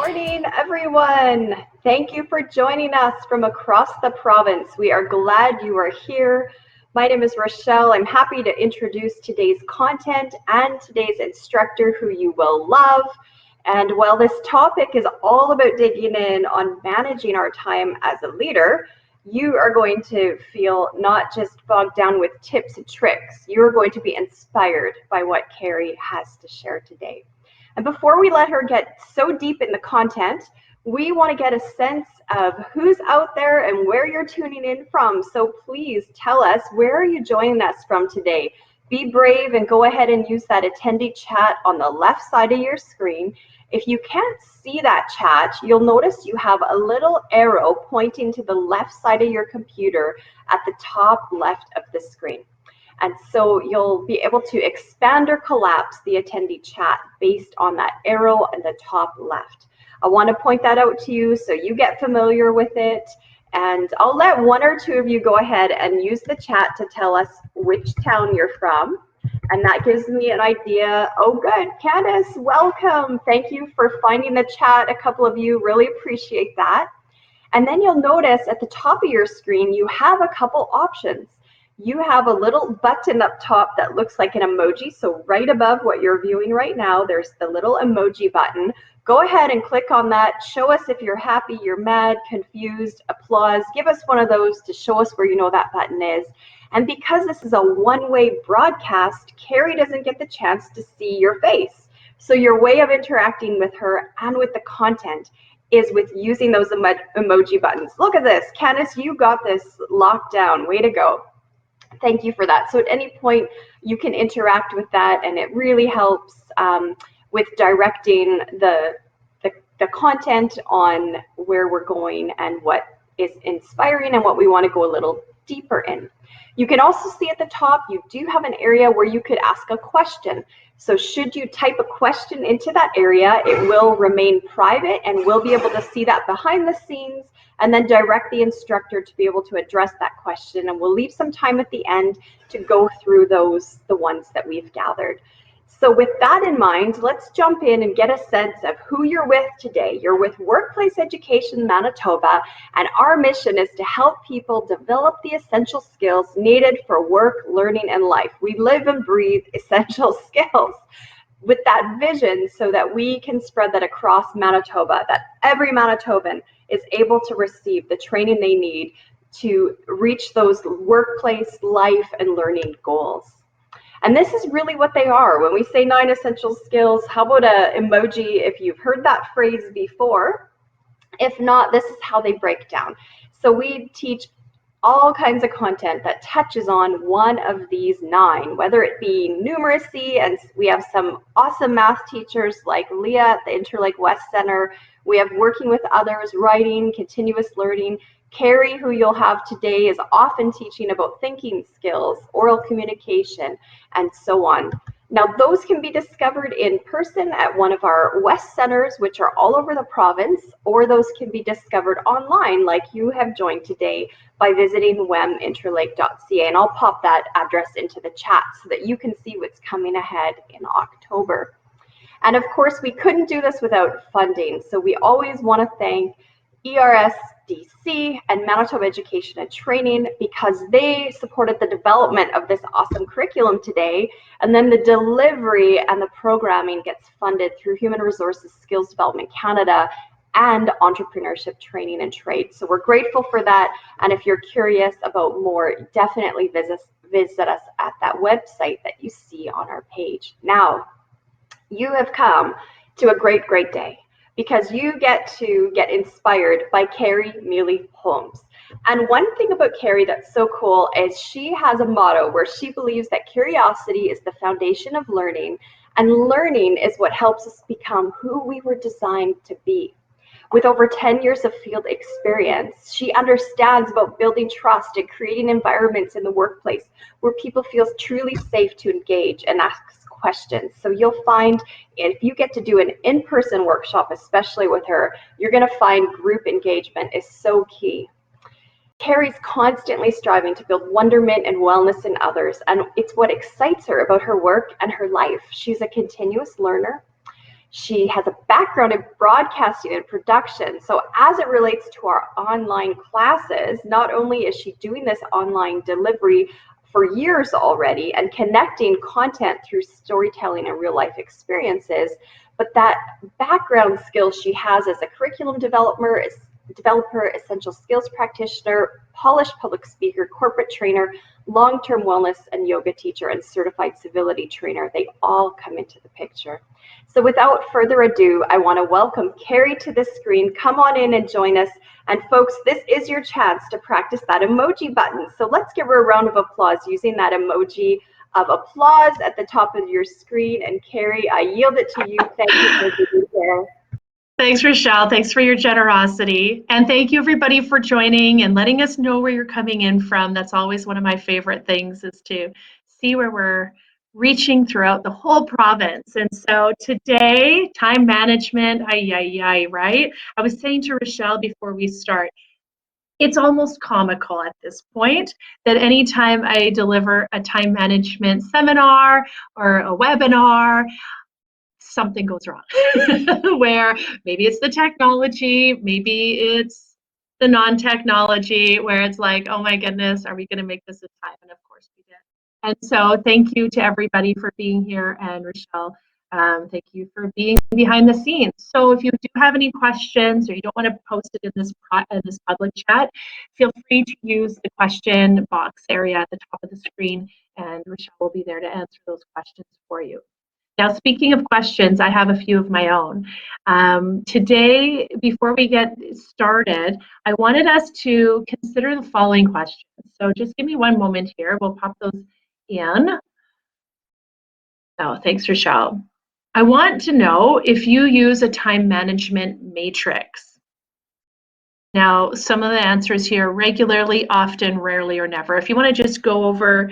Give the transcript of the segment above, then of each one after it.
morning, everyone. Thank you for joining us from across the province. We are glad you are here. My name is Rochelle. I'm happy to introduce today's content and today's instructor who you will love. And while this topic is all about digging in on managing our time as a leader, you are going to feel not just bogged down with tips and tricks. You're going to be inspired by what Carrie has to share today. And before we let her get so deep in the content, we want to get a sense of who's out there and where you're tuning in from. So please tell us, where are you joining us from today? Be brave and go ahead and use that attendee chat on the left side of your screen. If you can't see that chat, you'll notice you have a little arrow pointing to the left side of your computer at the top left of the screen. And so you'll be able to expand or collapse the attendee chat based on that arrow in the top left. I want to point that out to you so you get familiar with it. And I'll let one or two of you go ahead and use the chat to tell us which town you're from. And that gives me an idea. Oh, good. Candace, welcome. Thank you for finding the chat. A couple of you, really appreciate that. And then you'll notice at the top of your screen, you have a couple options. You have a little button up top that looks like an emoji. So right above what you're viewing right now, there's the little emoji button. Go ahead and click on that. Show us if you're happy, you're mad, confused, applause. Give us one of those to show us where you know that button is. And because this is a one-way broadcast, Carrie doesn't get the chance to see your face. So your way of interacting with her and with the content is with using those emoji buttons. Look at this. Candace, you got this locked down. Way to go. Thank you for that. So at any point, you can interact with that, and it really helps with directing the content on where we're going and what is inspiring and what we want to go a little deeper in. You can also see at the top, you do have an area where you could ask a question. So should you type a question into that area, it will remain private, and we'll be able to see that behind the scenes and then direct the instructor to be able to address that question. And we'll leave some time at the end to go through those, the ones that we've gathered. So with that in mind, let's jump in and get a sense of who you're with today. You're with Workplace Education Manitoba, and our mission is to help people develop the essential skills needed for work, learning, and life. We live and breathe essential skills with that vision so that we can spread that across Manitoba, that every Manitoban is able to receive the training they need to reach those workplace, life, and learning goals. And this is really what they are. When we say 9 essential skills, how about an emoji if you've heard that phrase before? If not, this is how they break down. So we teach all kinds of content that touches on one of these 9, whether it be numeracy, and we have some awesome math teachers like Leah at the Interlake West Center. We have working with others, writing, continuous learning. Carrie, who you'll have today, is often teaching about thinking skills, oral communication, and so on. Now, those can be discovered in person at one of our West Centers, which are all over the province, or those can be discovered online, like you have joined today, by visiting weminterlake.ca. And I'll pop that address into the chat so that you can see what's coming ahead in October. And of course, we couldn't do this without funding. So we always want to thank ERSDC and Manitoba Education and Training, because they supported the development of this awesome curriculum today. And then the delivery and the programming gets funded through Human Resources Skills Development Canada and Entrepreneurship Training and Trade. So we're grateful for that. And if you're curious about more, definitely visit us at that website that you see on our page. Now, you have come to a great, great day, because you get to get inspired by Carrie Mealy-Holmes. And one thing about Carrie that's so cool is she has a motto where she believes that curiosity is the foundation of learning, and learning is what helps us become who we were designed to be. With over 10 years of field experience, she understands about building trust and creating environments in the workplace where people feel truly safe to engage and ask questions. So you'll find if you get to do an in-person workshop, especially with her, you're going to find group engagement is so key. Carrie's constantly striving to build wonderment and wellness in others, and it's what excites her about her work and her life. She's a continuous learner. She has a background in broadcasting and production. So as it relates to our online classes, not only is she doing this online delivery for years already and connecting content through storytelling and real life experiences, but that background skill she has as a curriculum developer, essential skills practitioner, polished public speaker, corporate trainer, long-term wellness and yoga teacher, and certified civility trainer, they all come into the picture. So without further ado, I want to welcome Carrie to the screen. Come on in and join us. And folks, this is your chance to practice that emoji button. So let's give her a round of applause using that emoji of applause at the top of your screen. And Carrie, I yield it to you. Thank you for being here. Thanks, Rochelle. Thanks for your generosity. And thank you, everybody, for joining and letting us know where you're coming in from. That's always one of my favorite things, is to see where we're reaching throughout the whole province. And so today, time management, right? I was saying to Rochelle before we start, it's almost comical at this point that anytime I deliver a time management seminar or a webinar, something goes wrong where maybe it's the technology, maybe it's the non-technology, where it's like, oh my goodness, are we going to make this in time? And of course we did. And so thank you to everybody for being here, and Rochelle, thank you for being behind the scenes. So if you do have any questions or you don't want to post it in this public chat, feel free to use the question box area at the top of the screen, and Rochelle will be there to answer those questions for you. Now, speaking of questions, I have a few of my own. Today, before we get started, I wanted us to consider the following questions. So just give me one moment here. We'll pop those in. Oh, thanks, Rochelle. I want to know if you use a time management matrix. Now, some of the answers here: regularly, often, rarely, or never. If you want to just go over,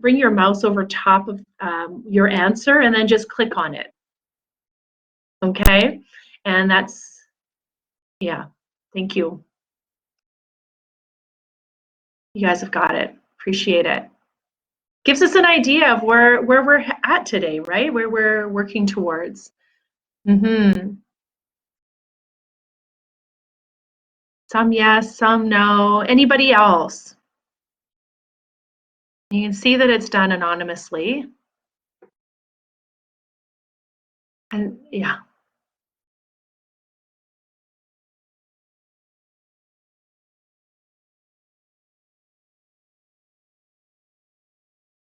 bring your mouse over top of your answer and then just click on it. Okay, and that's, yeah, thank you. You guys have got it. Appreciate it. Gives us an idea of where we're at today, right? Where we're working towards. Some yes, some no. Anybody else? You can see that it's done anonymously. And yeah.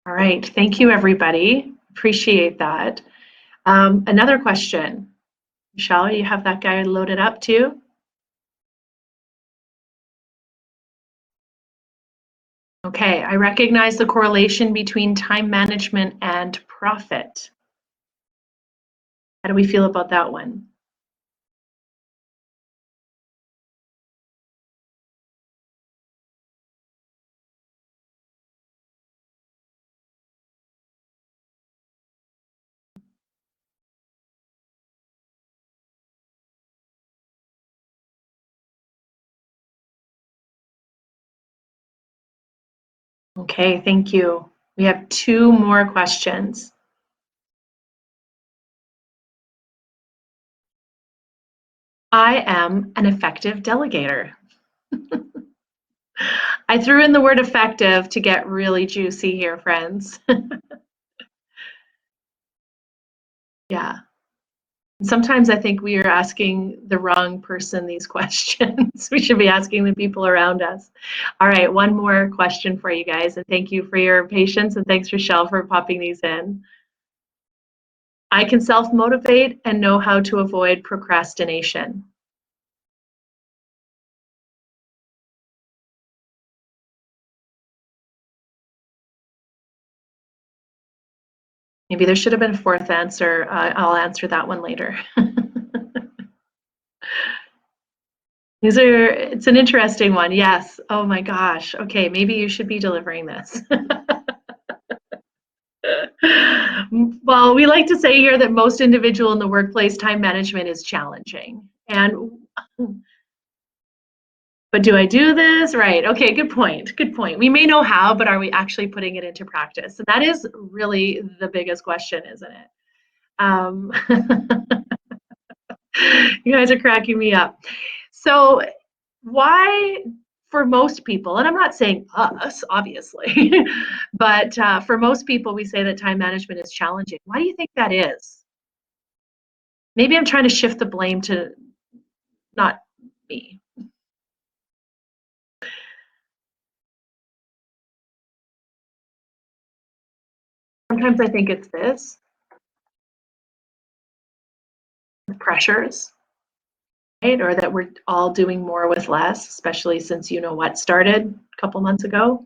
All right, thank you, everybody. Appreciate that. Another question. Michelle, you have that guy loaded up too? Okay, I recognize the correlation between time management and profit. How do we feel about that one? Okay, thank you. We have two more questions. I am an effective delegator. I threw in the word effective to get really juicy here, friends. Yeah. Sometimes I think we are asking the wrong person these questions. We should be asking the people around us. All right, one more question for you guys, and thank you for your patience, and thanks, Rochelle, for popping these in. I can self-motivate and know how to avoid procrastination. Maybe there should have been a fourth answer. I'll answer that one later. It's an interesting one. Yes. Oh my gosh. Okay, maybe you should be delivering this. Well, we like to say here that most individual in the workplace time management is challenging. But do I do this? Right. Okay, good point. Good point. We may know how, but are we actually putting it into practice? And that is really the biggest question, isn't it? You guys are cracking me up. So why, for most people, and I'm not saying us, obviously, but for most people, we say that time management is challenging. Why do you think that is? Maybe I'm trying to shift the blame to not me. Sometimes I think it's this pressures, right? Or that we're all doing more with less, especially since you know what started a couple months ago.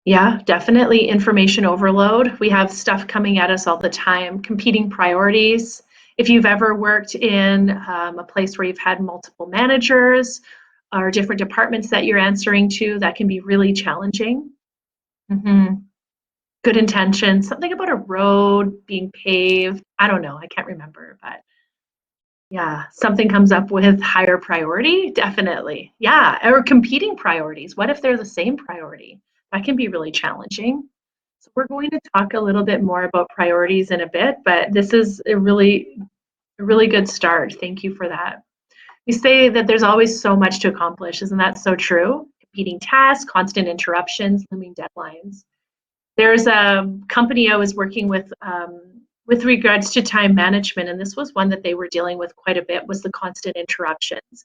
Yeah, definitely information overload. We have stuff coming at us all the time, competing priorities. If you've ever worked in a place where you've had multiple managers or different departments that you're answering to, that can be really challenging. Mm-hmm. Good intentions, something about a road being paved. I don't know, I can't remember, but yeah, something comes up with higher priority, definitely. Yeah, or competing priorities. What if they're the same priority? That can be really challenging. So we're going to talk a little bit more about priorities in a bit, but this is a really good start. Thank you for that. You say that there's always so much to accomplish. Isn't that so true? Competing tasks, constant interruptions, looming deadlines. There's a company I was working with regards to time management, and this was one that they were dealing with quite a bit, was the constant interruptions.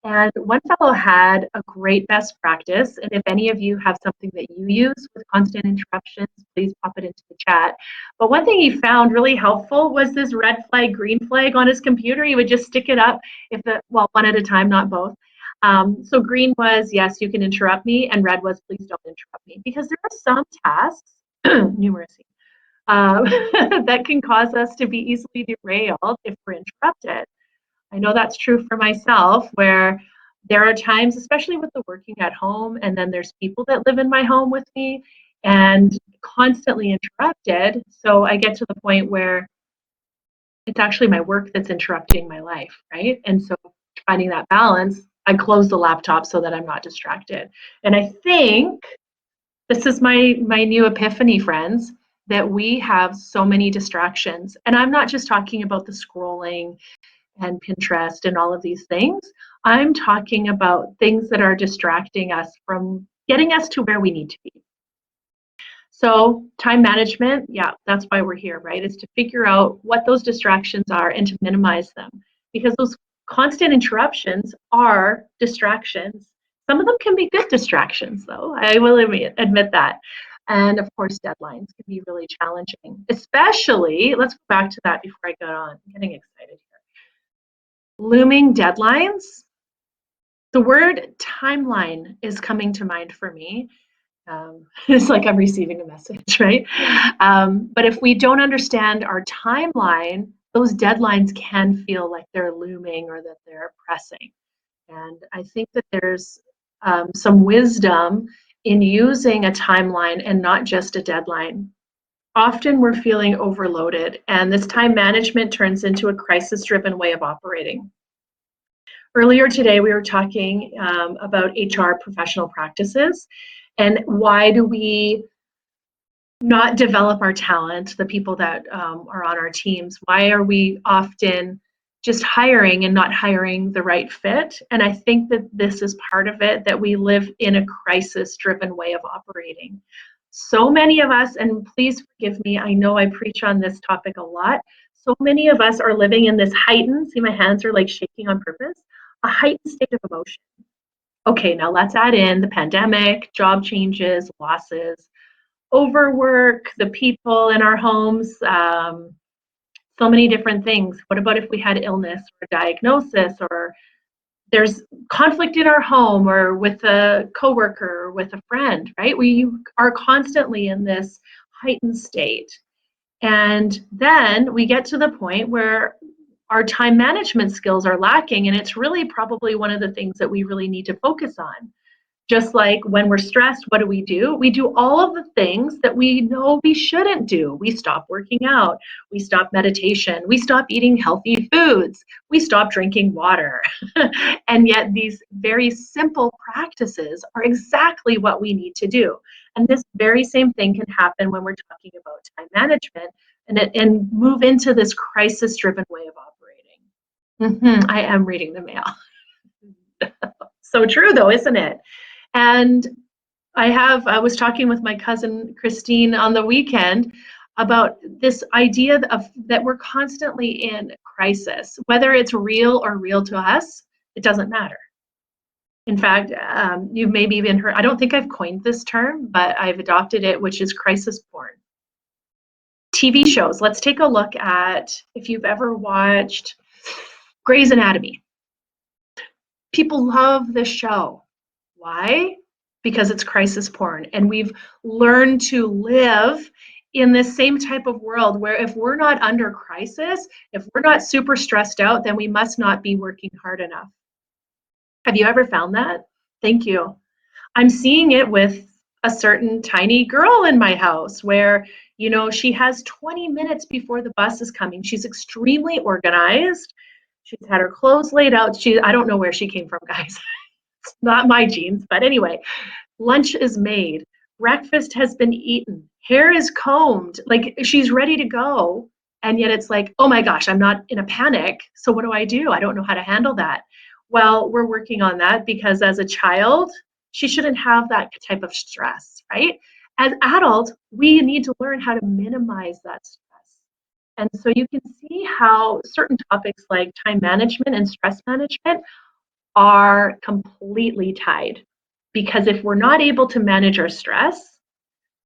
And one fellow had a great best practice, and if any of you have something that you use with constant interruptions, please pop it into the chat. But one thing he found really helpful was this red flag, green flag on his computer. He would just stick it up, well, one at a time, not both. So green was, yes, you can interrupt me, and red was, please don't interrupt me. Because there are some tasks, numeracy, that can cause us to be easily derailed if we're interrupted. I know that's true for myself, where there are times, especially with the working at home, and then there's people that live in my home with me and constantly interrupted. So I get to the point where it's actually my work that's interrupting my life, right? And so finding that balance, I close the laptop so that I'm not distracted. And I think this is my new epiphany, friends, that we have so many distractions. And I'm not just talking about the scrolling and Pinterest and all of these things. I'm talking about things that are distracting us from getting us to where we need to be. So time management, yeah, that's why we're here, right? Is to figure out what those distractions are and to minimize them. Because those constant interruptions are distractions. Some of them can be good distractions, though. I will admit that. And of course, deadlines can be really challenging, especially, let's go back to that before I go on. I'm getting excited here. Looming deadlines. The word timeline is coming to mind for me. It's like I'm receiving a message, right? But if we don't understand our timeline, those deadlines can feel like they're looming or that they're pressing. And I think that there's some wisdom in using a timeline and not just a deadline. Often we're feeling overloaded, and this time management turns into a crisis-driven way of operating. Earlier today, we were talking about HR professional practices and why do we not develop our talent, the people that are on our teams? Why are we often just hiring and not hiring the right fit? And I think that this is part of it, that we live in a crisis-driven way of operating. So many of us, and please forgive me, I know I preach on this topic a lot, so many of us are living in this heightened, see my hands are like shaking on purpose, a heightened state of emotion. Okay, now let's add in the pandemic, job changes, losses, overwork, the people in our homes, so many different things. What about if we had illness or diagnosis, or there's conflict in our home or with a coworker or with a friend, right? We are constantly in this heightened state. And then we get to the point where our time management skills are lacking, and it's really probably one of the things that we really need to focus on. Just like when we're stressed, what do? We do all of the things that we know we shouldn't do. We stop working out, we stop meditation, we stop eating healthy foods, we stop drinking water. And yet these very simple practices are exactly what we need to do. And this very same thing can happen when we're talking about time management and move into this crisis-driven way of operating. I am reading the mail. So true, though, isn't it? And I was talking with my cousin Christine on the weekend about this idea of that we're constantly in crisis, whether it's real or real to us, it doesn't matter. In fact, you've maybe even heard, I don't think I've coined this term, but I've adopted it, which is crisis porn. TV shows, let's take a look at if you've ever watched Grey's Anatomy. People love this show. Why? Because it's crisis porn. And we've learned to live in this same type of world where if we're not under crisis, if we're not super stressed out, then we must not be working hard enough. Have you ever found that? Thank you. I'm seeing it with a certain tiny girl in my house where, you know, she has 20 minutes before the bus is coming. She's extremely organized. She's had her clothes laid out. I don't know where she came from, guys. It's not my genes, but anyway, lunch is made. Breakfast has been eaten. Hair is combed. Like she's ready to go. And yet it's like, oh my gosh, I'm not in a panic. So what do? I don't know how to handle that. Well, we're working on that because as a child, she shouldn't have that type of stress, right? As adults, we need to learn how to minimize that stress. And so you can see how certain topics like time management and stress management are completely tied. Because if we're not able to manage our stress,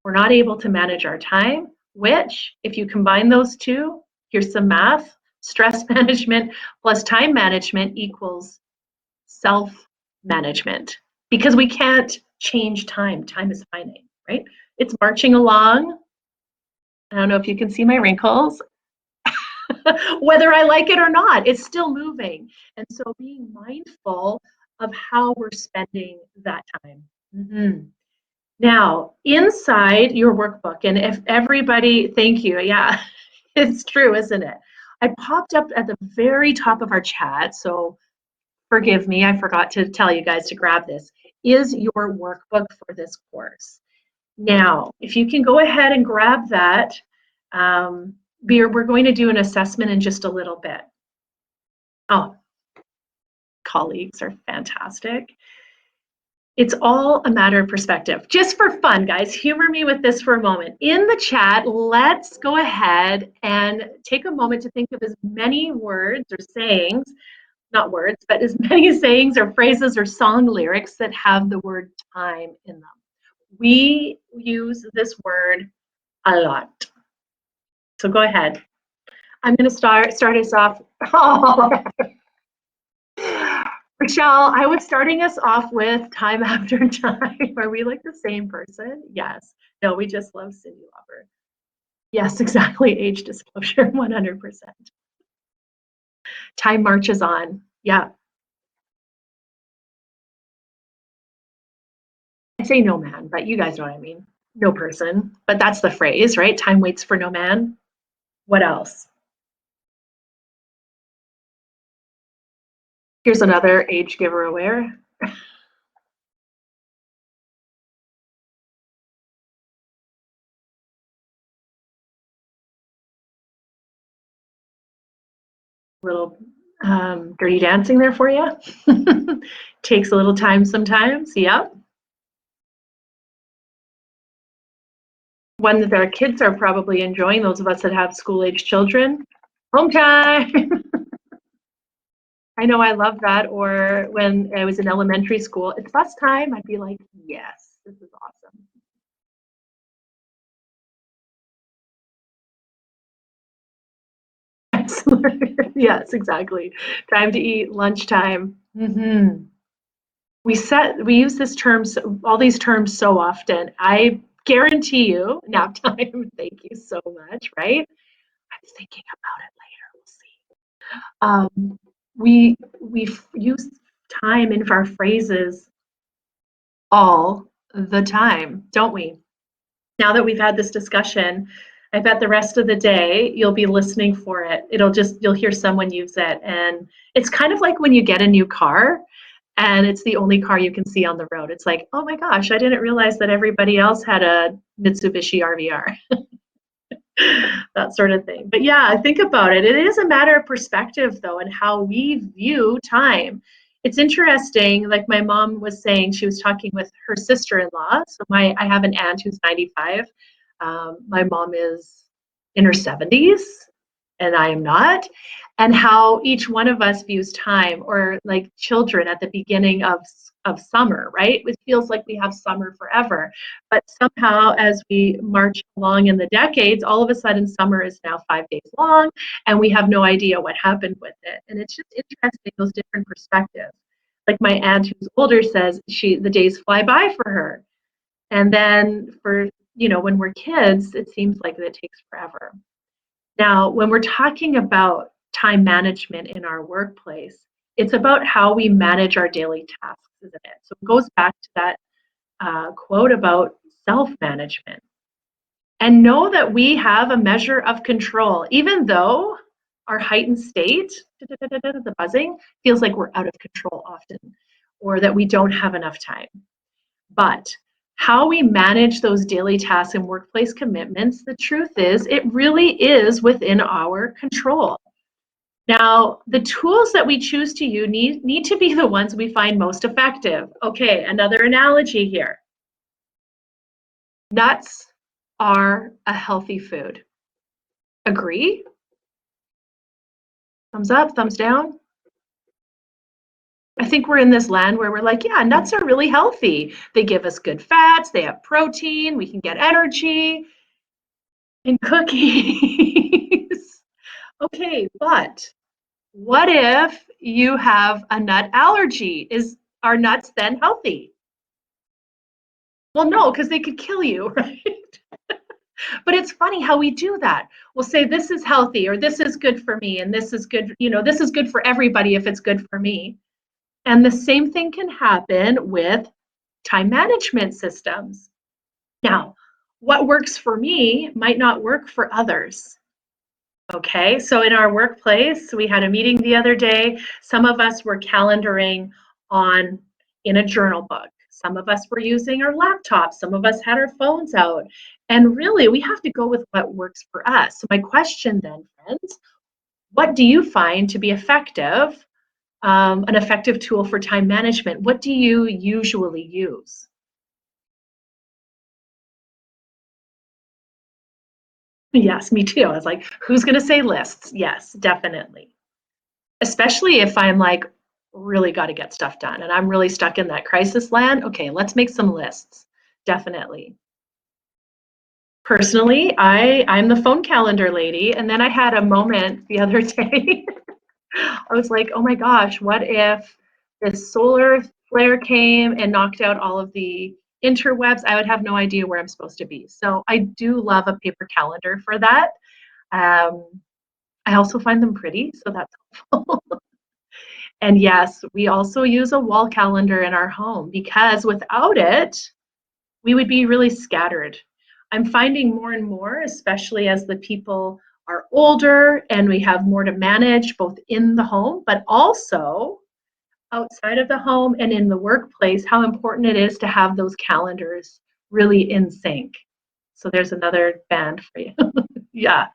we're not able to manage our time, which, if you combine those two, here's some math, stress management plus time management equals self-management. Because we can't change time. Time is finite, right? It's marching along. I don't know if you can see my wrinkles. Whether I like it or not, it's still moving. And so being mindful of how we're spending that time. Now, inside your workbook, and if everybody, thank you, yeah, it's true, isn't it? I popped up at the very top of our chat, so forgive me, I forgot to tell you guys to grab this, is your workbook for this course. Now, if you can go ahead and grab that, we're going to do an assessment in just a little bit. Oh, colleagues are fantastic. It's all a matter of perspective. Just for fun, guys, humor me with this for a moment. In the chat, let's go ahead and take a moment to think of as many words or sayings, not words, but as many sayings or phrases or song lyrics that have the word time in them. We use this word a lot. So go ahead. I'm going to start us off. Oh. Rochelle, I was starting us off with time after time. Are we like the same person? Yes. No, we just love Cyndi Lauper. Yes, exactly. Age disclosure, 100%. Time marches on. Yeah. I say no man, but you guys know what I mean. No person. But that's the phrase, right? Time waits for no man. What else? Here's another age giver aware. Little dirty dancing there for you. Takes a little time sometimes. Yep. One that our kids are probably enjoying, those of us that have school-age children. Home time. I know I love that. Or when I was in elementary school, it's bus time. I'd be like, yes, this is awesome. Yes, exactly. Time to eat, lunchtime. We use this terms, all these terms so often. I guarantee you, nap time. Thank you so much. Right? I'm thinking about it later. We'll see. We use time in our phrases all the time, don't we? Now that we've had this discussion, I bet the rest of the day you'll be listening for it. You'll hear someone use it. And it's kind of like when you get a new car and it's the only car you can see on the road. It's like, oh my gosh, I didn't realize that everybody else had a Mitsubishi RVR. that sort of thing. But yeah, think about it. It is a matter of perspective, though, and how we view time. It's interesting, like my mom was saying, she was talking with her sister-in-law. So I have an aunt who's 95. My mom is in her 70s, and I am not. And how each one of us views time, or like children at the beginning of summer, right? It feels like we have summer forever. But somehow, as we march along in the decades, all of a sudden summer is now 5 days long, and we have no idea what happened with it. And it's just interesting, those different perspectives. Like my aunt who's older says the days fly by for her. And then for, when we're kids, it seems like it takes forever. Now, when we're talking about time management in our workplace, it's about how we manage our daily tasks, isn't it? So it goes back to that quote about self-management. And know that we have a measure of control, even though our heightened state, the buzzing, feels like we're out of control often, or that we don't have enough time. But how we manage those daily tasks and workplace commitments, the truth is, it really is within our control. Now, the tools that we choose to use need to be the ones we find most effective. Okay, another analogy here. Nuts are a healthy food. Agree? Thumbs up, thumbs down? I think we're in this land where we're like, yeah, nuts are really healthy. They give us good fats, they have protein, we can get energy. And cookies. Okay, but what if you have a nut allergy? Are nuts then healthy? Well, no, because they could kill you, right? But it's funny how we do that. We'll say this is healthy, or this is good for me, and this is good, this is good for everybody if it's good for me. And the same thing can happen with time management systems. Now, what works for me might not work for others. Okay, so in our workplace, we had a meeting the other day. Some of us were calendaring in a journal book. Some of us were using our laptops. Some of us had our phones out. And really, we have to go with what works for us. So my question then, friends, what do you find to be effective, an effective tool for time management? What do you usually use? Yes, me too. I was like, who's going to say lists? Yes, definitely. Especially if I'm like, really got to get stuff done and I'm really stuck in that crisis land. Okay, let's make some lists. Definitely. Personally, I'm the phone calendar lady. And then I had a moment the other day. I was like, oh my gosh, what if this solar flare came and knocked out all of the interwebs? I would have no idea where I'm supposed to be. So I do love a paper calendar for that. I also find them pretty, so that's helpful. And yes, we also use a wall calendar in our home because without it, we would be really scattered. I'm finding more and more, especially as the people are older and we have more to manage both in the home, but also outside of the home and in the workplace, how important it is to have those calendars really in sync. So there's another band for you. Yeah,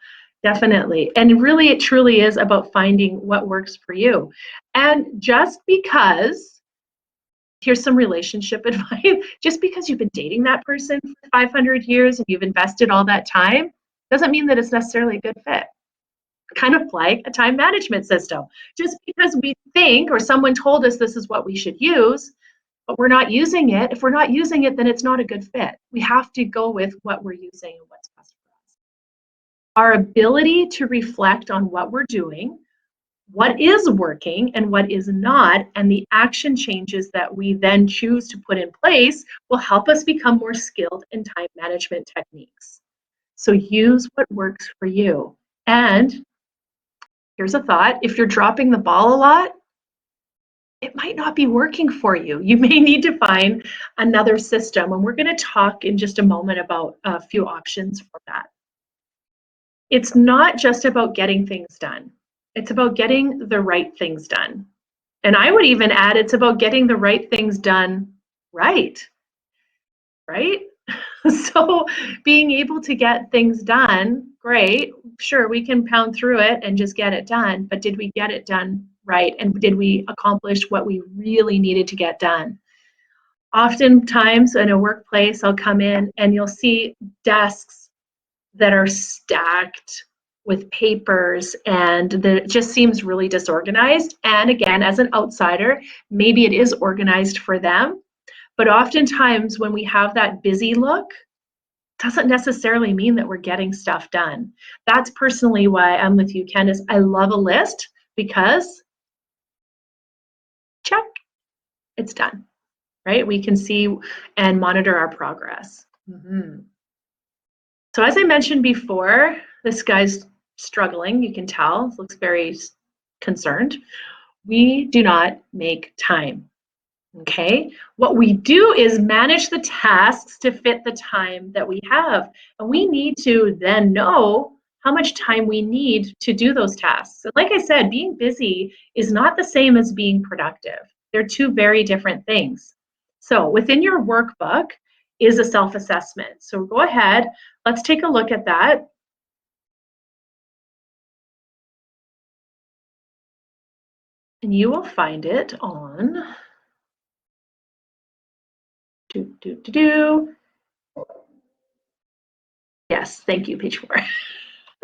definitely. And really, it truly is about finding what works for you. And just because, here's some relationship advice, just because you've been dating that person for 500 years and you've invested all that time, doesn't mean that it's necessarily a good fit. Kind of like a time management system. Just because we think or someone told us this is what we should use, but we're not using it, if we're not using it, then it's not a good fit. We have to go with what we're using and what's best for us. Our ability to reflect on what we're doing, what is working and what is not, and the action changes that we then choose to put in place will help us become more skilled in time management techniques. So use what works for you. And here's a thought, if you're dropping the ball a lot, it might not be working for you. You may need to find another system. And we're going to talk in just a moment about a few options for that. It's not just about getting things done. It's about getting the right things done. And I would even add it's about getting the right things done right, right? So being able to get things done great. Sure, we can pound through it and just get it done, but did we get it done right? And did we accomplish what we really needed to get done? Oftentimes in a workplace, I'll come in and you'll see desks that are stacked with papers and it just seems really disorganized. And again, as an outsider, maybe it is organized for them, but oftentimes when we have that busy look, doesn't necessarily mean that we're getting stuff done. That's personally why I'm with you, Candace. I love a list because check, it's done, right? We can see and monitor our progress. Mm-hmm. So as I mentioned before, this guy's struggling. You can tell, looks very concerned. We do not make time. Okay, what we do is manage the tasks to fit the time that we have. And we need to then know how much time we need to do those tasks. And like I said, being busy is not the same as being productive. They're two very different things. So within your workbook is a self-assessment. So go ahead, let's take a look at that. And you will find it on Yes, thank you, page 4.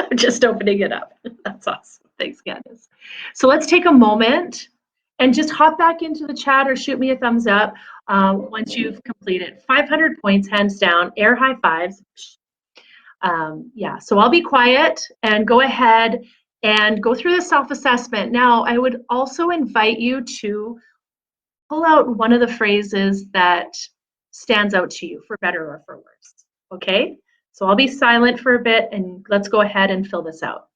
I'm just opening it up. That's awesome. Thanks, Candace. So let's take a moment and just hop back into the chat or shoot me a thumbs up once you've completed. 500 points, hands down, air high fives. Yeah, so I'll be quiet and go ahead and go through the self-assessment. Now, I would also invite you to pull out one of the phrases that stands out to you, for better or for worse, okay? So I'll be silent for a bit and let's go ahead and fill this out.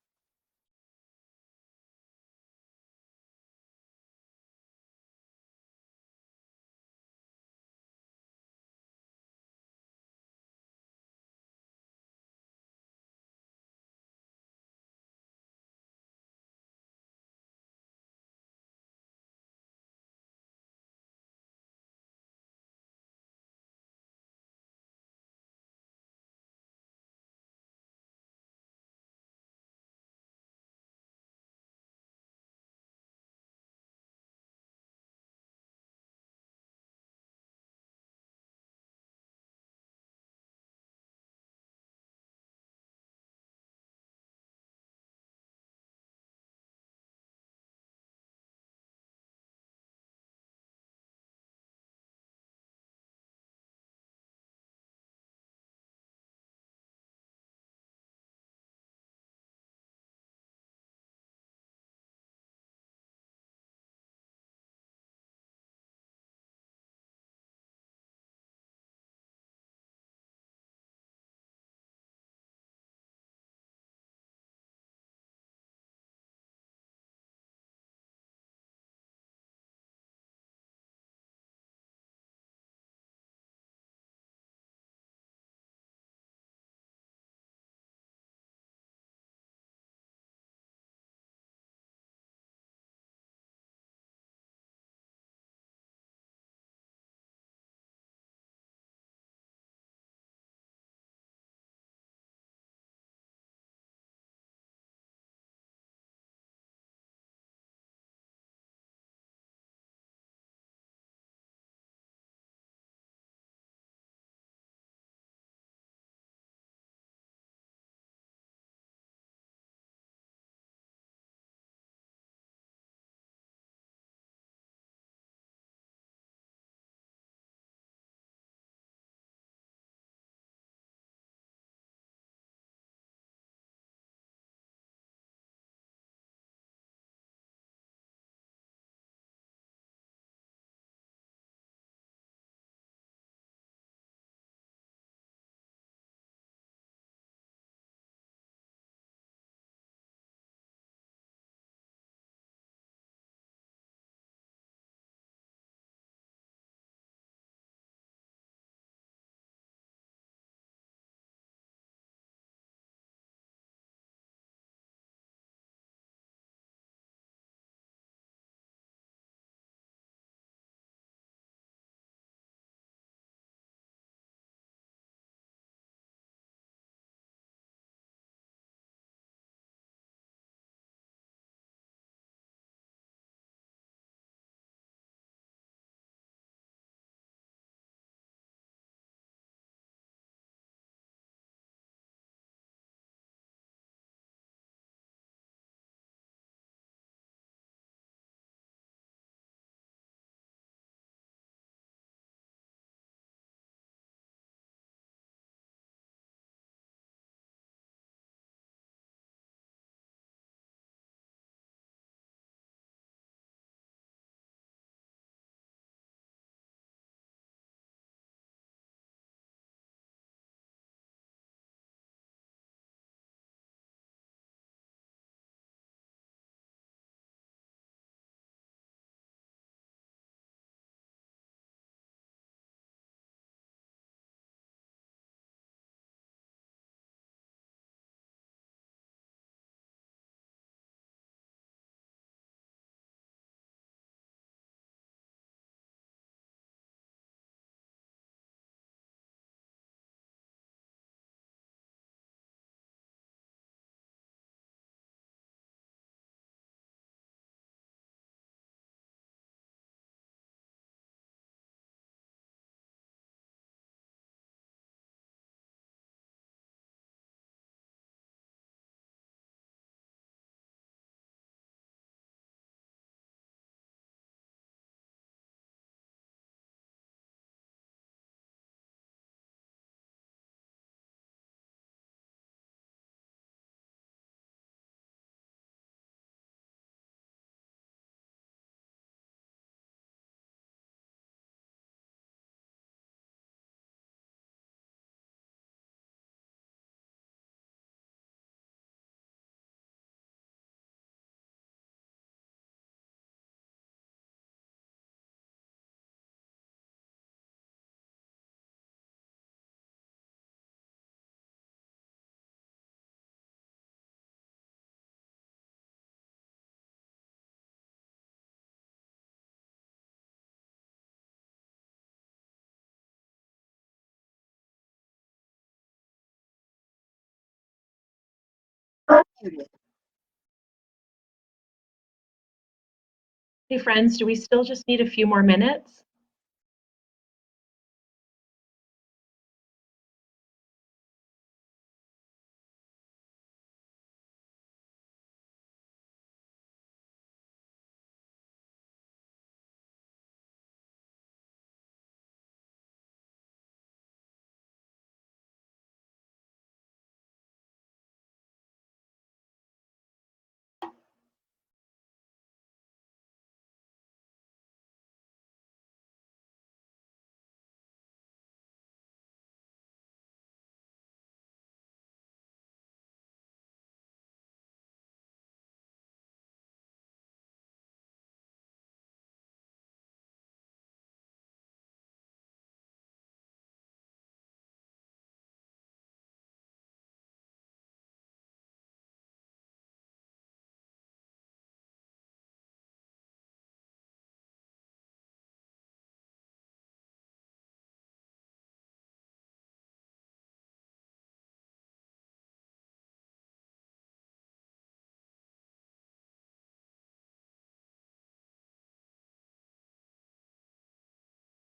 Hey friends, do we still just need a few more minutes?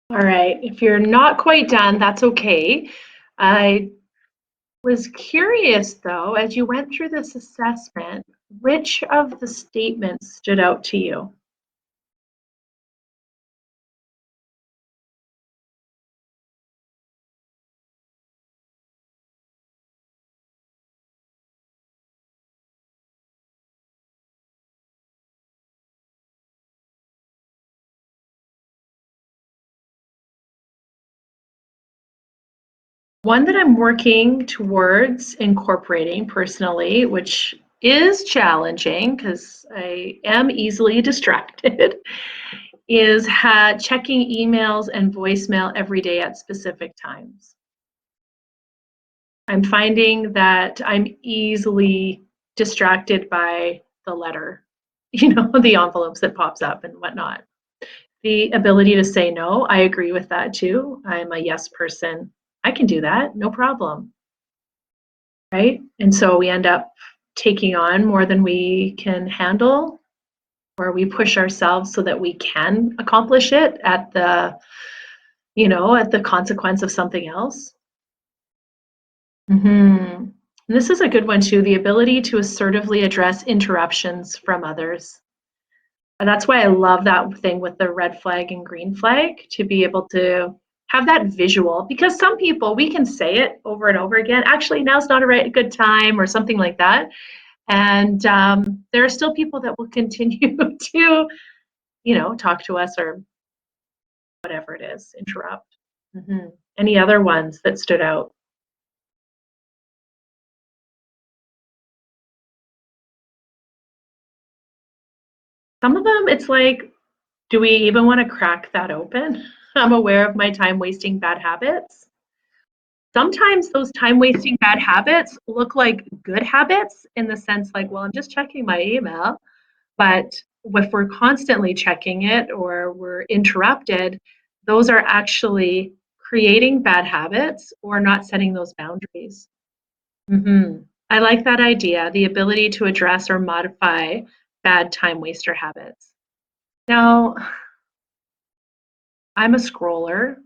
All right, if you're not quite done, that's okay. I was curious though, as you went through this assessment, which of the statements stood out to you? One that I'm working towards incorporating personally, which is challenging because I am easily distracted, is checking emails and voicemail every day at specific times. I'm finding that I'm easily distracted by the letter, the envelopes that pops up and whatnot. The ability to say no, I agree with that too. I'm a yes person. I can do that, no problem. Right? And so we end up taking on more than we can handle, or we push ourselves so that we can accomplish it at the consequence of something else. And this is a good one too, the ability to assertively address interruptions from others. And that's why I love that thing with the red flag and green flag, to be able to have that visual, because some people, we can say it over and over again, actually now's not a good time or something like that. And there are still people that will continue to, talk to us or whatever it is, interrupt. Any other ones that stood out? Some of them, it's like, do we even want to crack that open? I'm aware of my time wasting bad habits. Sometimes those time wasting bad habits look like good habits in the sense like, well, I'm just checking my email. But if we're constantly checking it or we're interrupted, those are actually creating bad habits or not setting those boundaries. I like that idea, the ability to address or modify bad time waster habits. Now, I'm a scroller.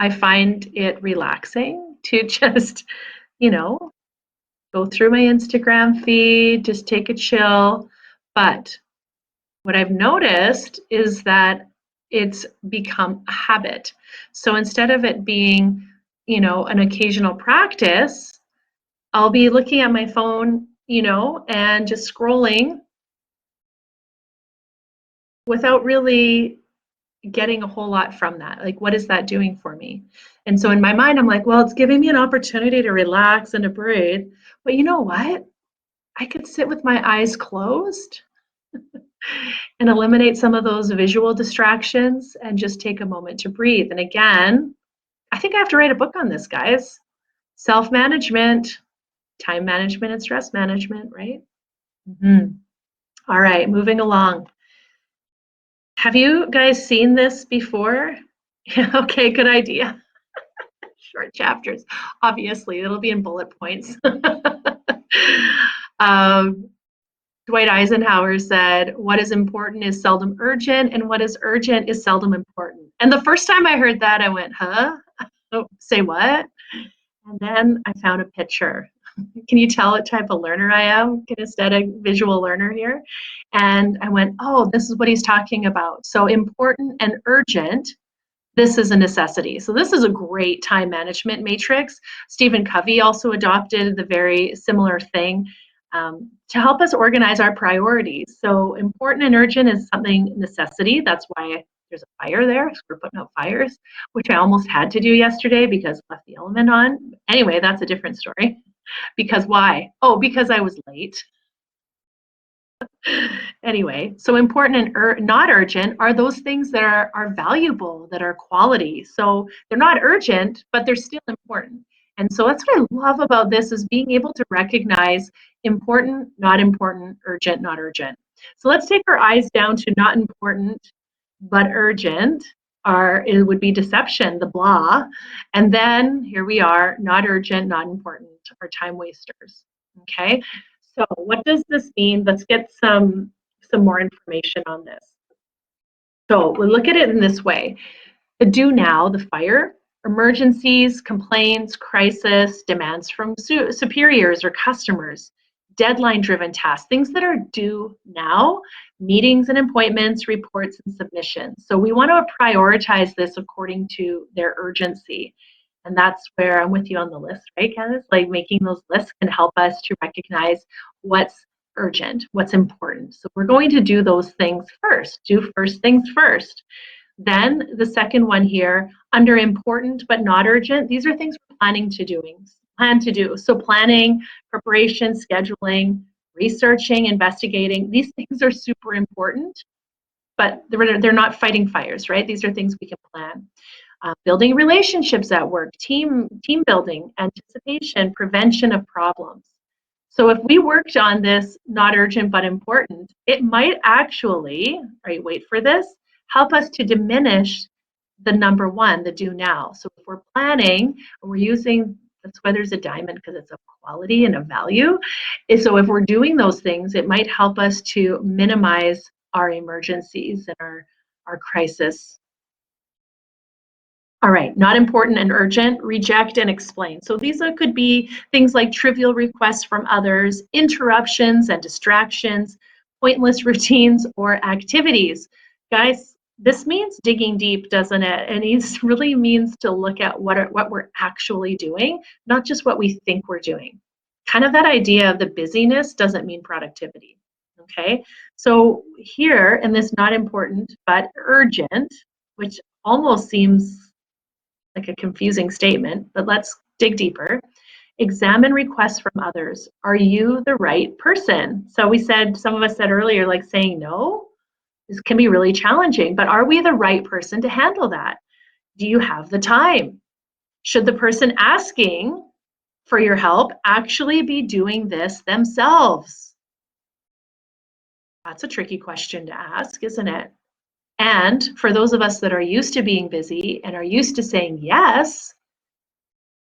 I find it relaxing to just, you know, go through my Instagram feed, just take a chill. But what I've noticed is that it's become a habit. So instead of it being, an occasional practice, I'll be looking at my phone, and just scrolling without really getting a whole lot from that. Like, what is that doing for me? And so in my mind, I'm like, well, it's giving me an opportunity to relax and to breathe. But you know what? I could sit with my eyes closed and eliminate some of those visual distractions and just take a moment to breathe. And again, I think I have to write a book on this, guys. Self management, time management, and stress management, right? All right, moving along. Have you guys seen this before? Yeah, okay, good idea. Short chapters. Obviously, it'll be in bullet points. Um, Dwight Eisenhower said, what is important is seldom urgent, and what is urgent is seldom important. And the first time I heard that, I went, huh? Oh, say what? And then I found a picture. Can you tell what type of learner I am? Kinesthetic visual learner here. And I went, oh, this is what he's talking about. So important and urgent, this is a necessity. So this is a great time management matrix. Stephen Covey also adopted the very similar thing to help us organize our priorities. So important and urgent is something necessity. That's why there's a fire there. So we're putting out fires, which I almost had to do yesterday because I left the element on. Anyway, that's a different story. Because why? Oh, because I was late. Anyway, so important and not urgent are those things that are valuable, that are quality. So they're not urgent, but they're still important. And so that's what I love about this is being able to recognize important, not important, urgent, not urgent. So let's take our eyes down to not important, but urgent. It would be deception, the blah. And then here we are, not urgent, not important, or time wasters. Okay. So what does this mean? Let's get some more information on this. So we'll look at it in this way. The do now, the fire, emergencies, complaints, crisis, demands from superiors or customers, deadline-driven tasks, things that are due now, meetings and appointments, reports and submissions. So we want to prioritize this according to their urgency. And that's where I'm with you on the list, right, Candice? Like making those lists can help us to recognize what's urgent, what's important. So we're going to do those things first, do first things first. Then the second one here, under important but not urgent, these are things we're plan to do. So planning, preparation, scheduling, researching, investigating, these things are super important, but they're not fighting fires, right? These are things we can plan. Building relationships at work, team building, anticipation, prevention of problems. So if we worked on this not urgent but important, it might actually, right, wait for this, help us to diminish the number one, the do now. So if we're planning and we're using, that's why there's a diamond, because it's a quality and a value. So if we're doing those things, it might help us to minimize our emergencies and our crisis. All right, not important and urgent, reject and explain. So these could be things like trivial requests from others, interruptions and distractions, pointless routines or activities. Guys, this means digging deep, doesn't it? And it really means to look at what we're actually doing, not just what we think we're doing. Kind of that idea of the busyness doesn't mean productivity, okay? So here in this not important but urgent, which almost seems like a confusing statement, but let's dig deeper. Examine requests from others. Are you the right person? So some of us said earlier, like saying no, this can be really challenging, but are we the right person to handle that? Do you have the time? Should the person asking for your help actually be doing this themselves? That's a tricky question to ask, isn't it? And for those of us that are used to being busy and are used to saying yes,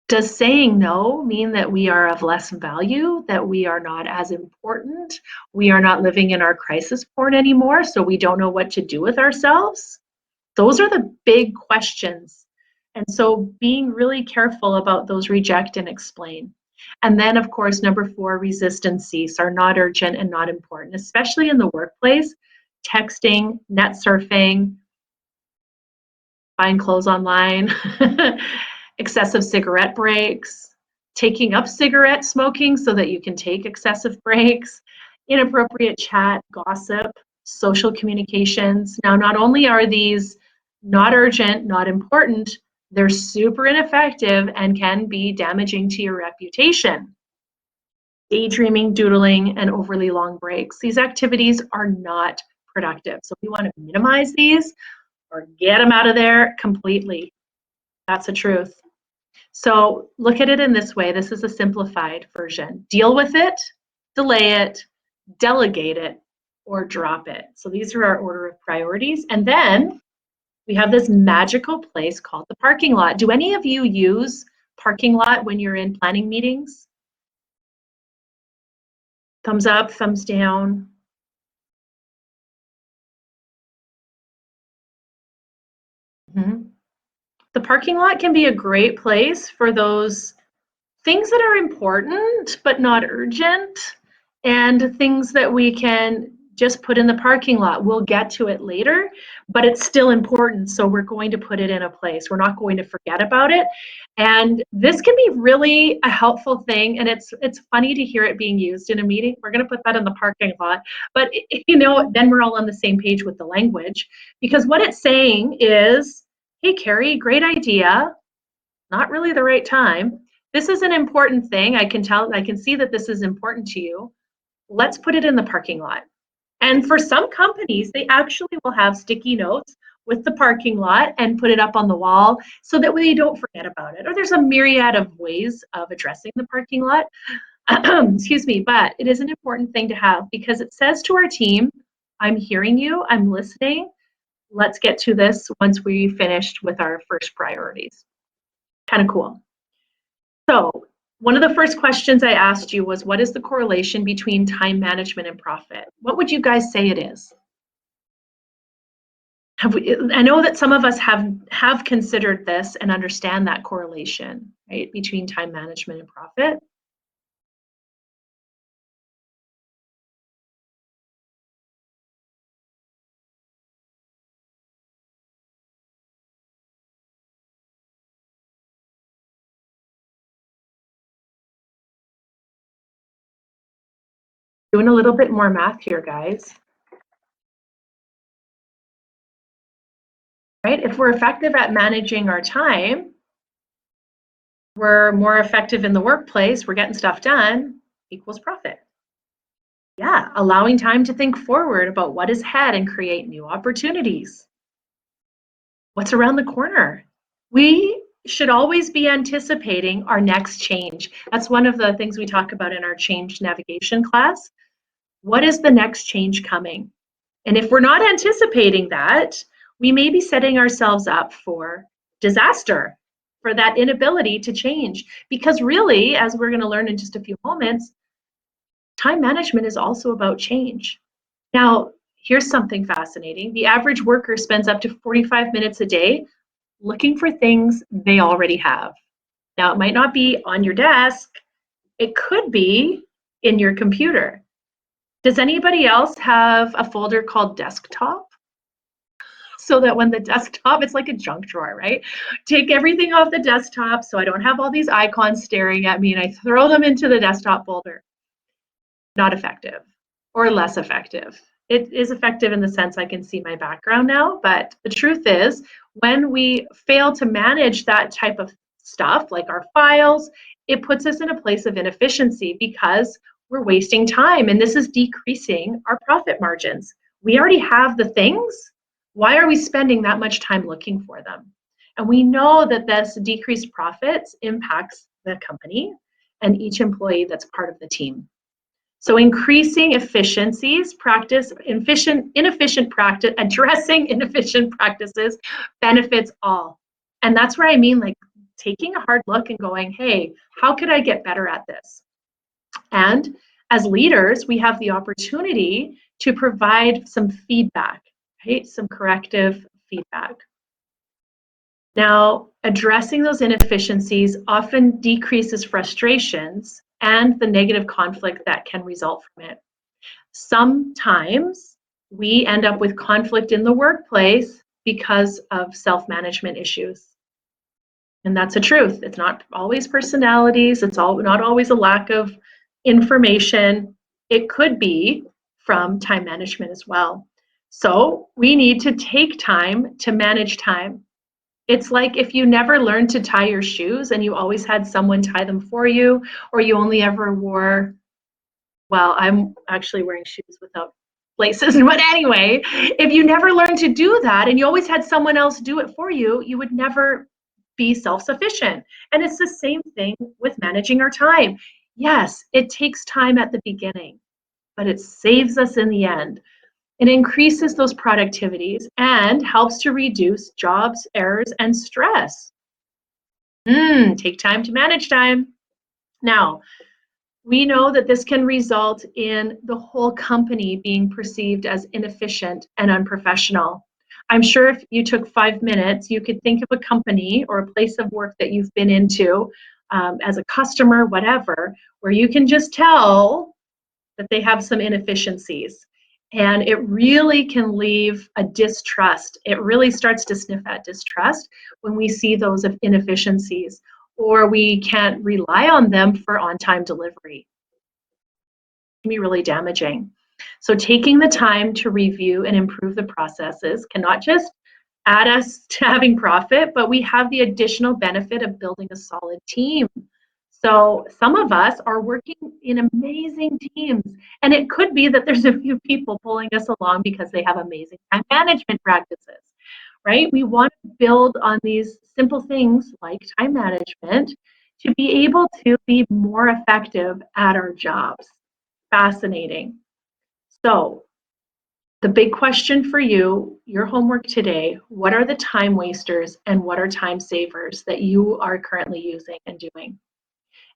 does saying no mean that we are of less value, that we are not as important, we are not living in our crisis porn anymore, so we don't know what to do with ourselves? Those are the big questions. And so being really careful about those reject and explain. And then, of course, number 4, resist and cease are not urgent and not important, especially in the workplace. Texting, net surfing, buying clothes online, excessive cigarette breaks, taking up cigarette smoking so that you can take excessive breaks, inappropriate chat, gossip, social communications. Now, not only are these not urgent, not important, they're super ineffective and can be damaging to your reputation. Daydreaming, doodling, and overly long breaks. These activities are not productive. So we want to minimize these or get them out of there completely. That's the truth. So look at it in this way. This is a simplified version. Deal with it, delay it, delegate it, or drop it. So these are our order of priorities. And then we have this magical place called the parking lot. Do any of you use parking lot when you're in planning meetings? Thumbs up, thumbs down. The parking lot can be a great place for those things that are important but not urgent, and things that we can just put in the parking lot. We'll get to it later, but it's still important, so we're going to put it in a place. We're not going to forget about it. And this can be really a helpful thing, and it's funny to hear it being used in a meeting. We're going to put that in the parking lot, but then we're all on the same page with the language, because what it's saying is, hey, Carrie, great idea, not really the right time. This is an important thing. I can see that this is important to you. Let's put it in the parking lot. And for some companies, they actually will have sticky notes with the parking lot and put it up on the wall so that we don't forget about it. Or there's a myriad of ways of addressing the parking lot. Excuse me, but it is an important thing to have because it says to our team, I'm hearing you, I'm listening. Let's get to this once we finished with our first priorities. Kind of cool. So one of the first questions I asked you was, what is the correlation between time management and profit? What would you guys say it is? I know that some of us have considered this and understand that correlation, right, between time management and profit. Doing a little bit more math here, guys. Right? If we're effective at managing our time, we're more effective in the workplace, we're getting stuff done, equals profit. Yeah, allowing time to think forward about what is ahead and create new opportunities. What's around the corner? We should always be anticipating our next change. That's one of the things we talk about in our change navigation class. What is the next change coming? And if we're not anticipating that, we may be setting ourselves up for disaster, for that inability to change. Because really, as we're going to learn in just a few moments, time management is also about change. Now, here's something fascinating. The average worker spends up to 45 minutes a day looking for things they already have. Now, it might not be on your desk. It could be in your computer. Does anybody else have a folder called desktop? So that when the desktop, it's like a junk drawer, right? Take everything off the desktop so I don't have all these icons staring at me, and I throw them into the desktop folder. Not effective, or less effective. It is effective in the sense I can see my background now, but the truth is, when we fail to manage that type of stuff, like our files, it puts us in a place of inefficiency because we're wasting time, and this is decreasing our profit margins. We already have the things. Why are we spending that much time looking for them? And we know that this decreased profits impacts the company and each employee that's part of the team. So increasing efficiencies, inefficient practice, addressing inefficient practices benefits all. And that's where I mean, like, taking a hard look and going, hey, how could I get better at this? And as leaders, we have the opportunity to provide some feedback, right? Some corrective feedback. Now, addressing those inefficiencies often decreases frustrations and the negative conflict that can result from it. Sometimes we end up with conflict in the workplace because of self-management issues. And that's a truth. It's not always personalities. It's not always a lack of information. It could be from time management as well. So we need to take time to manage time. It's like if you never learned to tie your shoes and you always had someone tie them for you, or you only ever wore, well, I'm actually wearing shoes without laces. But anyway, if you never learned to do that and you always had someone else do it for you, you would never be self-sufficient. And it's the same thing with managing our time. Yes, it takes time at the beginning, but it saves us in the end. It increases those productivities and helps to reduce jobs, errors, and stress. Take time to manage time. Now, We know that this can result in the whole company being perceived as inefficient and unprofessional. I'm sure if you took 5 minutes, you could think of a company or a place of work that you've been into as a customer, whatever, where you can just tell that they have some inefficiencies. And it really can leave a distrust. It really starts to sniff at distrust when we see those inefficiencies, or we can't rely on them for on-time delivery. It can be really damaging. So taking the time to review and improve the processes can not just add us to having profit, but we have the additional benefit of building a solid team. So some of us are working in amazing teams, and it could be that there's a few people pulling us along because they have amazing time management practices, right? We want to build on these simple things like time management to be able to be more effective at our jobs. Fascinating. So the big question for you, your homework today, what are the time wasters and what are time savers that you are currently using and doing?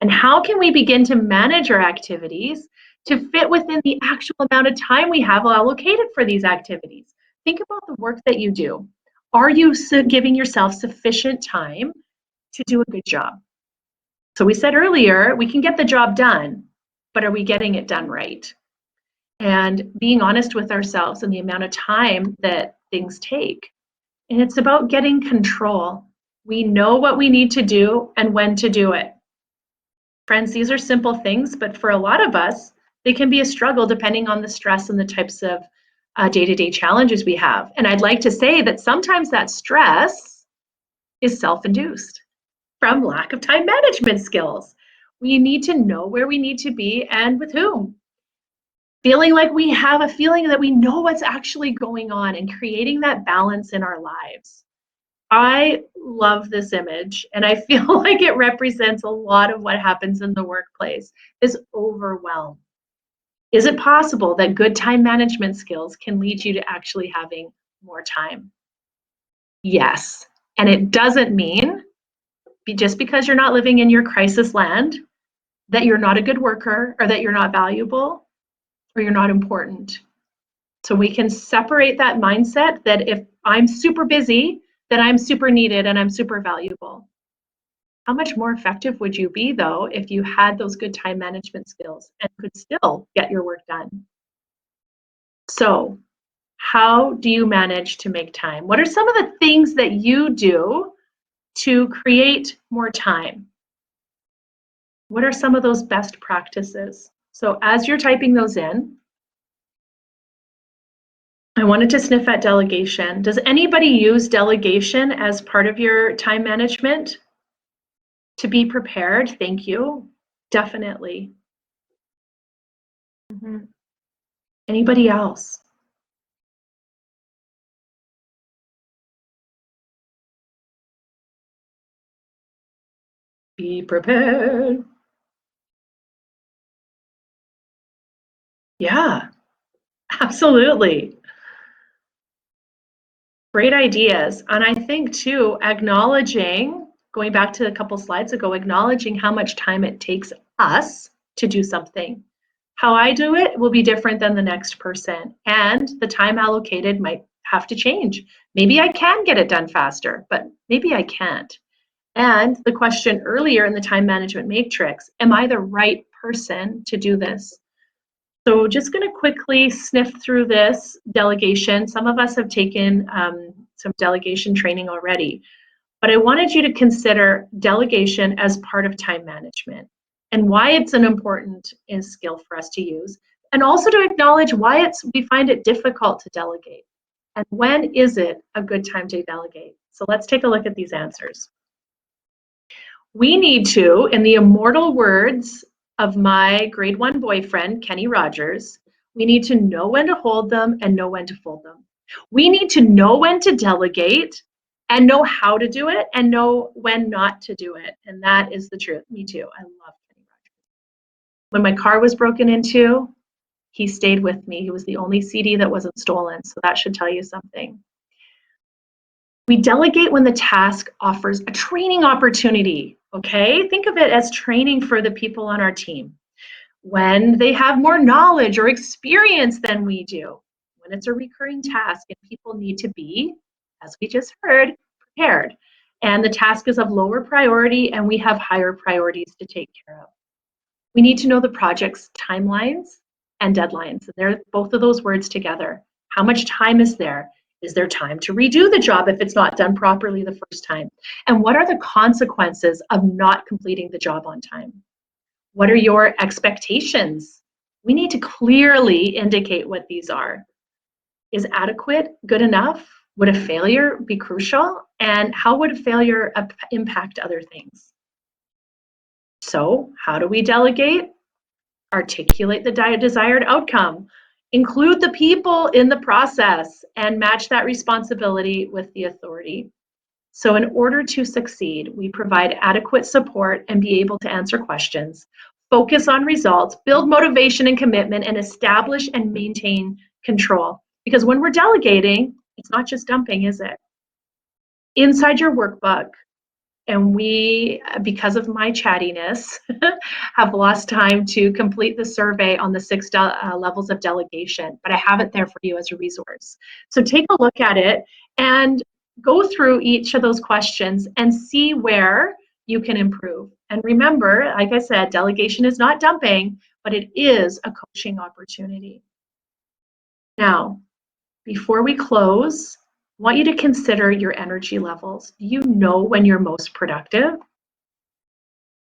And how can we begin to manage our activities to fit within the actual amount of time we have allocated for these activities? Think about the work that you do. Are you giving yourself sufficient time to do a good job? So we said earlier, we can get the job done, but are we getting it done right? And being honest with ourselves and the amount of time that things take. And it's about getting control. We know what we need to do and when to do it. Friends, these are simple things, but for a lot of us, they can be a struggle depending on the stress and the types of day-to-day challenges we have. And I'd like to say that sometimes that stress is self-induced from lack of time management skills. We need to know where we need to be and with whom. Feeling like we have a feeling that we know what's actually going on and creating that balance in our lives. I love this image, and I feel like it represents a lot of what happens in the workplace, is overwhelm. Is it possible that good time management skills can lead you to actually having more time? Yes, and it doesn't mean just because you're not living in your crisis land that you're not a good worker or that you're not valuable or you're not important. So we can separate that mindset that if I'm super busy, then I'm super needed and I'm super valuable. How much more effective would you be, though, if you had those good time management skills and could still get your work done? So, how do you manage to make time? What are some of the things that you do to create more time? What are some of those best practices? So, as you're typing those in, I wanted to sniff at delegation. Does anybody use delegation as part of your time management? To be prepared, thank you. Definitely. Anybody else? Be prepared. Yeah, absolutely. Great ideas. And I think too, acknowledging, going back to a couple slides ago, acknowledging how much time it takes us to do something. How I do it will be different than the next person. And the time allocated might have to change. Maybe I can get it done faster, but maybe I can't. And the question earlier in the time management matrix, am I the right person to do this? So just going to quickly sniff through this delegation. Some of us have taken some delegation training already, but I wanted you to consider delegation as part of time management and why it's an important skill for us to use, and also to acknowledge why we find it difficult to delegate and when is it a good time to delegate. So let's take a look at these answers. We need to, in the immortal words of my grade 1 boyfriend, Kenny Rogers, we need to know when to hold them and know when to fold them. We need to know when to delegate and know how to do it and know when not to do it. And that is the truth. Me too. I love Kenny Rogers. When my car was broken into, he stayed with me. He was the only CD that wasn't stolen. So that should tell you something. We delegate when the task offers a training opportunity, okay? Think of it as training for the people on our team. when they have more knowledge or experience than we do, when it's a recurring task and people need to be, as we just heard, prepared. And the task is of lower priority and we have higher priorities to take care of. We need to know the project's timelines and deadlines. They're both of those words together. How much time is there? Is there time to redo the job if it's not done properly the first time? And what are the consequences of not completing the job on time? What are your expectations? We need to clearly indicate what these are. Is adequate good enough? Would a failure be crucial? And how would a failure impact other things? So, how do we delegate? Articulate the desired outcome. Include the people in the process and match that responsibility with the authority. So in order to succeed, we provide adequate support and be able to answer questions, focus on results, build motivation and commitment, and establish and maintain control. Because when we're delegating, it's not just dumping, is it? Inside your workbook, and we, because of my chattiness, have lost time to complete the survey on the 6 levels of delegation, but I have it there for you as a resource. So take a look at it and go through each of those questions and see where you can improve. And remember, like I said, delegation is not dumping, but it is a coaching opportunity. Now, before we close, I want you to consider your energy levels. Do you know when you're most productive?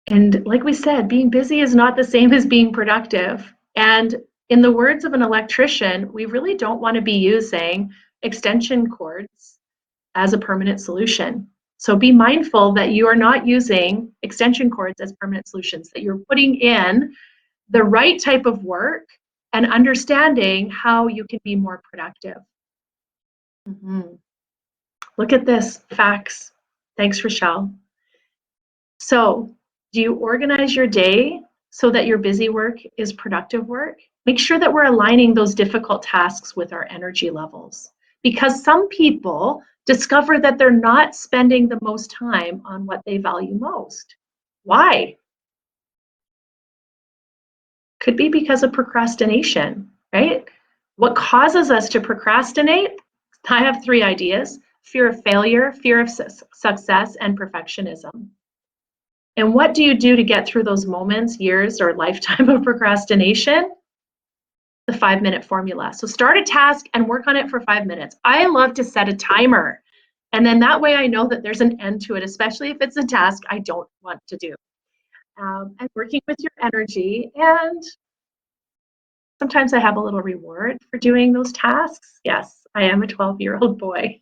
And like we said, being busy is not the same as being productive. And in the words of an electrician, we really don't want to be using extension cords as a permanent solution. So be mindful that you are not using extension cords as permanent solutions, that you're putting in the right type of work and understanding how you can be more productive. Look at this, facts. Thanks, Rochelle. So, do you organize your day so that your busy work is productive work? Make sure that we're aligning those difficult tasks with our energy levels. Because some people discover that they're not spending the most time on what they value most. Why? Could be because of procrastination, right? What causes us to procrastinate? I have 3 ideas: fear of failure, fear of success, and perfectionism. And what do you do to get through those moments, years, or lifetime of procrastination? The 5-minute formula. So start a task and work on it for 5 minutes. I love to set a timer. And then that way I know that there's an end to it, especially if it's a task I don't want to do. And working with your energy. And sometimes I have a little reward for doing those tasks. Yes, I am a 12-year-old boy.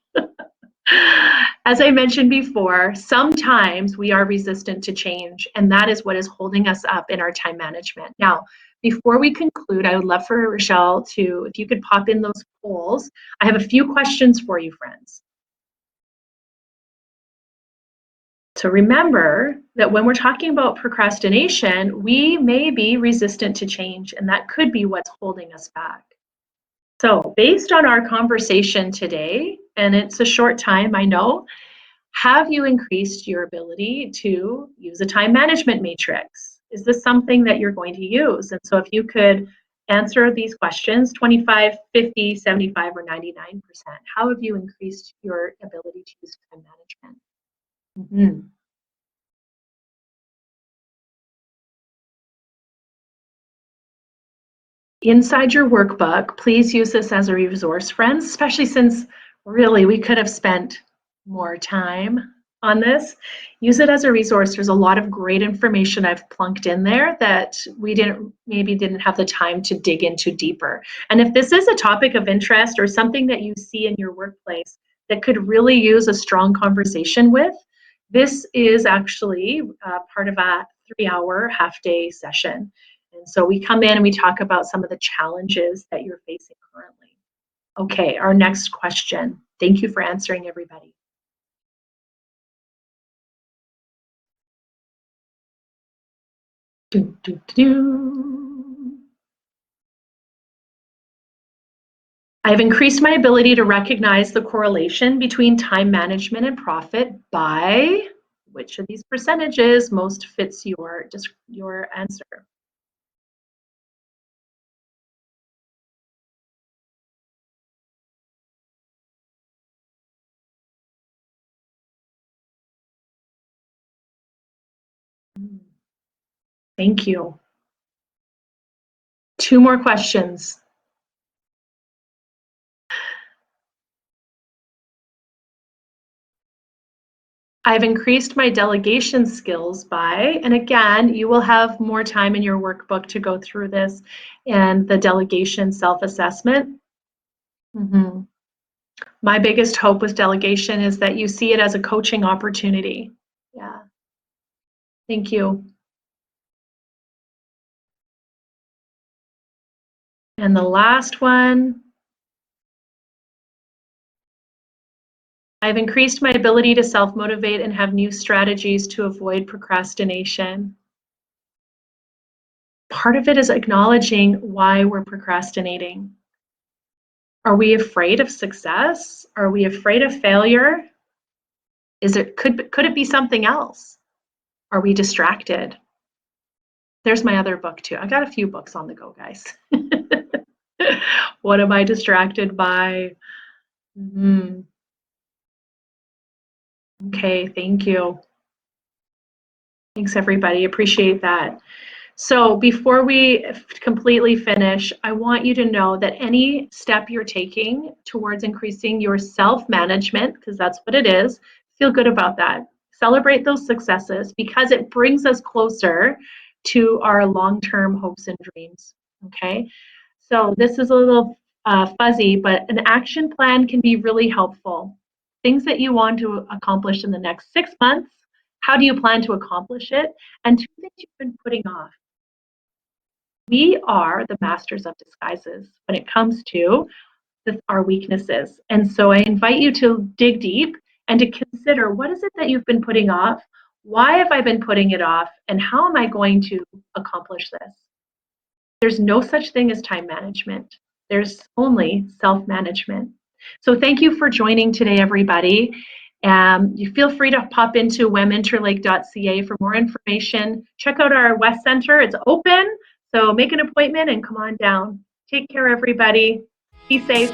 As I mentioned before, sometimes we are resistant to change, and that is what is holding us up in our time management. Now, before we conclude, I would love for Rochelle to, if you could pop in those polls. I have a few questions for you, friends. So remember that when we're talking about procrastination, we may be resistant to change, and that could be what's holding us back. So based on our conversation today, and it's a short time, I know, have you increased your ability to use a time management matrix? Is this something that you're going to use? And so if you could answer these questions, 25, 50, 75, or 99%, how have you increased your ability to use time management? Inside your workbook, please use this as a resource, friends, especially since really we could have spent more time on this. Use it as a resource. There's a lot of great information I've plunked in there that we maybe didn't have the time to dig into deeper. And if this is a topic of interest or something that you see in your workplace that could really use a strong conversation with, this is actually part of a 3-hour half-day session. And so we come in and we talk about some of the challenges that you're facing currently. Okay, our next question. Thank you for answering, everybody. I've increased my ability to recognize the correlation between time management and profit by which of these percentages most fits your answer? Thank you. 2 more questions. I've increased my delegation skills by, and again, you will have more time in your workbook to go through this and the delegation self-assessment. My biggest hope with delegation is that you see it as a coaching opportunity. Yeah. Thank you. And the last one, I've increased my ability to self-motivate and have new strategies to avoid procrastination. Part of it is acknowledging why we're procrastinating. Are we afraid of success? Are we afraid of failure? Could it be something else? Are we distracted? There's my other book too. I got a few books on the go, guys. What am I distracted by? Okay, thank you. Thanks, everybody. Appreciate that. So before we completely finish, I want you to know that any step you're taking towards increasing your self-management, because that's what it is, feel good about that. Celebrate those successes because it brings us closer to our long-term hopes and dreams, okay? So this is a little fuzzy, but an action plan can be really helpful. Things that you want to accomplish in the next 6 months, how do you plan to accomplish it? And 2 things you've been putting off. We are the masters of disguises when it comes to our weaknesses. And so I invite you to dig deep and to consider, what is it that you've been putting off? Why have I been putting it off? And how am I going to accomplish this? There's no such thing as time management. There's only self-management. So thank you for joining today, everybody. You feel free to pop into weminterlake.ca for more information. Check out our West Center. It's open. So make an appointment and come on down. Take care, everybody. Be safe.